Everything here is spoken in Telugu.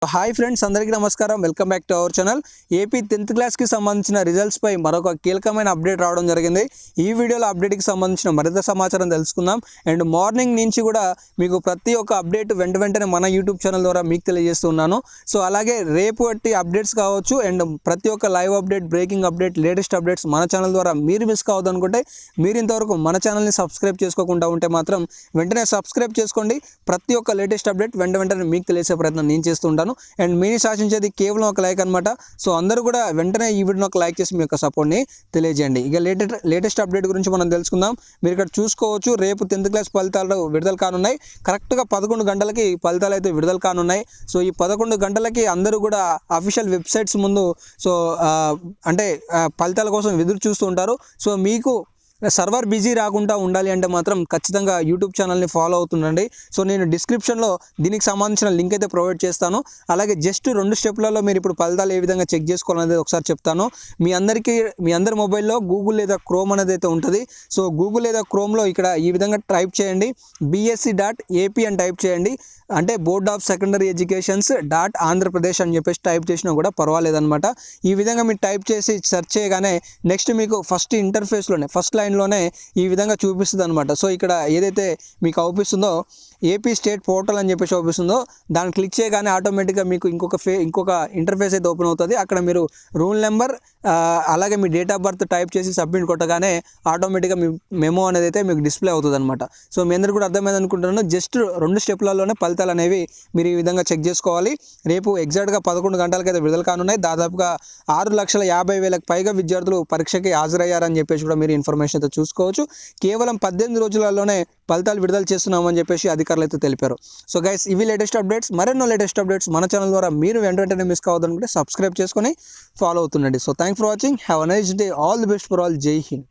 హాయ్ ఫ్రెండ్స్, అందరికీ నమస్కారం. Welcome back to our channel. AP 10th క్లాస్కి సంబంధించిన రిజల్ట్స్పై మరొక కీలకమైన అప్డేట్ రావడం జరిగింది. ఈ వీడియోలో అప్డేట్కి సంబంధించిన మరింత సమాచారం తెలుసుకుందాం. అండ్ మార్నింగ్ నుంచి కూడా మీకు ప్రతి ఒక్క అప్డేట్ వెంటనే మన యూట్యూబ్ ఛానల్ ద్వారా మీకు తెలియజేస్తున్నాను. సో అలాగే రేపు అప్డేట్స్ కావచ్చు అండ్ ప్రతి ఒక్క live update, breaking update, latest updates మన ఛానల్ ద్వారా మీరు మిస్ కావద్దు అనుకుంటే మీరు ఇంతవరకు మన ఛానల్ని సబ్స్క్రైబ్ చేసుకోకుండా ఉంటే మాత్రం వెంటనే సబ్స్క్రైబ్ చేసుకోండి. ప్రతి ఒక్క లేటెస్ట్ అప్డేట్ వెంటనే మీకు తెలిసే ప్రయత్నం నేను చేస్తుంటాను. అండ్ మీరు శాసించేది కేవలం ఒక లైక్ అనమాట. సో అందరూ కూడా వెంటనే ఈ వీడియోని ఒక లైక్ చేసి మీ యొక్క సపోర్ట్ని తెలియజేయండి. ఇక లేటెస్ట్ అప్డేట్ గురించి మనం తెలుసుకుందాం. మీరు ఇక్కడ చూసుకోవచ్చు, రేపు 10th క్లాస్ ఫలితాలు విడుదల కానున్నాయి. కరెక్ట్గా 11 గంటలకి ఫలితాలు అయితే విడుదల కానున్నాయి. సో ఈ 11 గంటలకి అందరూ కూడా అఫీషియల్ వెబ్సైట్స్ ముందు అంటే ఫలితాల కోసం ఎదురు చూస్తూ ఉంటారు. సో మీకు సర్వర్ బిజీ రాకుండా ఉండాలి అంటే మాత్రం ఖచ్చితంగా యూట్యూబ్ ఛానల్ని ఫాలో అవుతుండండి. సో నేను డిస్క్రిప్షన్లో దీనికి సంబంధించిన లింక్ అయితే ప్రొవైడ్ చేస్తాను. అలాగే జస్ట్ 2 స్టెప్లలో మీరు ఇప్పుడు ఫలితాలు ఏ విధంగా చెక్ చేసుకోవాలనేది ఒకసారి చెప్తాను. మీ అందరి మొబైల్లో గూగుల్ లేదా క్రోమ్ అనేది అయితే ఉంటుంది. సో గూగుల్ లేదా క్రోమ్లో ఇక్కడ ఈ విధంగా టైప్ చేయండి, bsc.ap అని టైప్ చేయండి. అంటే board of secondary educations .Andhra Pradesh అని చెప్పేసి టైప్ చేసినా కూడా పర్వాలేదన్నమాట. ఈ విధంగా మీరు టైప్ చేసి సెర్చ్ చేయగానే నెక్స్ట్ మీకు ఫస్ట్ ఇంటర్ఫేస్లోనే ఫస్ట్ లైన్లోనే ఈ విధంగా చూపిస్తుంది అనమాట. సో ఇక్కడ ఏదైతే మీకు అవుపిస్తుందో ఏపీ స్టేట్ పోర్టల్ అని చెప్పేసి అవుపిస్తుందో దాన్ని క్లిక్ చేయగానే ఆటోమేటిక్గా మీకు ఇంకొక ఇంటర్ఫేస్ అయితే ఓపెన్ అవుతుంది. అక్కడ మీరు రూల్ నెంబర్ అలాగే మీ డేట్ ఆఫ్ బర్త్ టైప్ చేసి సబ్మిట్ కొట్టగానే ఆటోమేటిక్గా మీ మెమో అనేది అయితే మీకు డిస్ప్లే అవుతుంది అనమాట. సో మీ అందరికీ కూడా అర్థమైంది అనుకుంటున్నాను. జస్ట్ 2 స్టెప్లలోనే ఫలితాలు అనేవి మీరు ఈ విధంగా చెక్ చేసుకోవాలి. రేపు ఎగ్జాక్ట్గా 11 గంటలకైతే విడుదల కానున్నాయి. దాదాపుగా 6,50,000 పైగా విద్యార్థులు పరీక్షకి హాజరయ్యారని చెప్పేసి కూడా మీరు ఇన్ఫర్మేషన్ అయితే చూసుకోవచ్చు. కేవలం 18 రోజులలోనే ఫలితాలు విడుదల చేస్తున్నామని చెప్పేసి అధికారులు అయితే తెలిపారు. సో గైస్, ఇవి లేటెస్ట్ అప్డేట్స్. మరెన్నో లేటెస్ట్ అప్డేట్స్ మన ఛానల్ ద్వారా మీరు వెంటనే మిస్ కావద్దనుకుంటే సబ్స్క్రైబ్ చేసుకొని ఫాలో అవుతుండండి. So thanks for watching. Have a nice day. All the best for all. Jai Hind.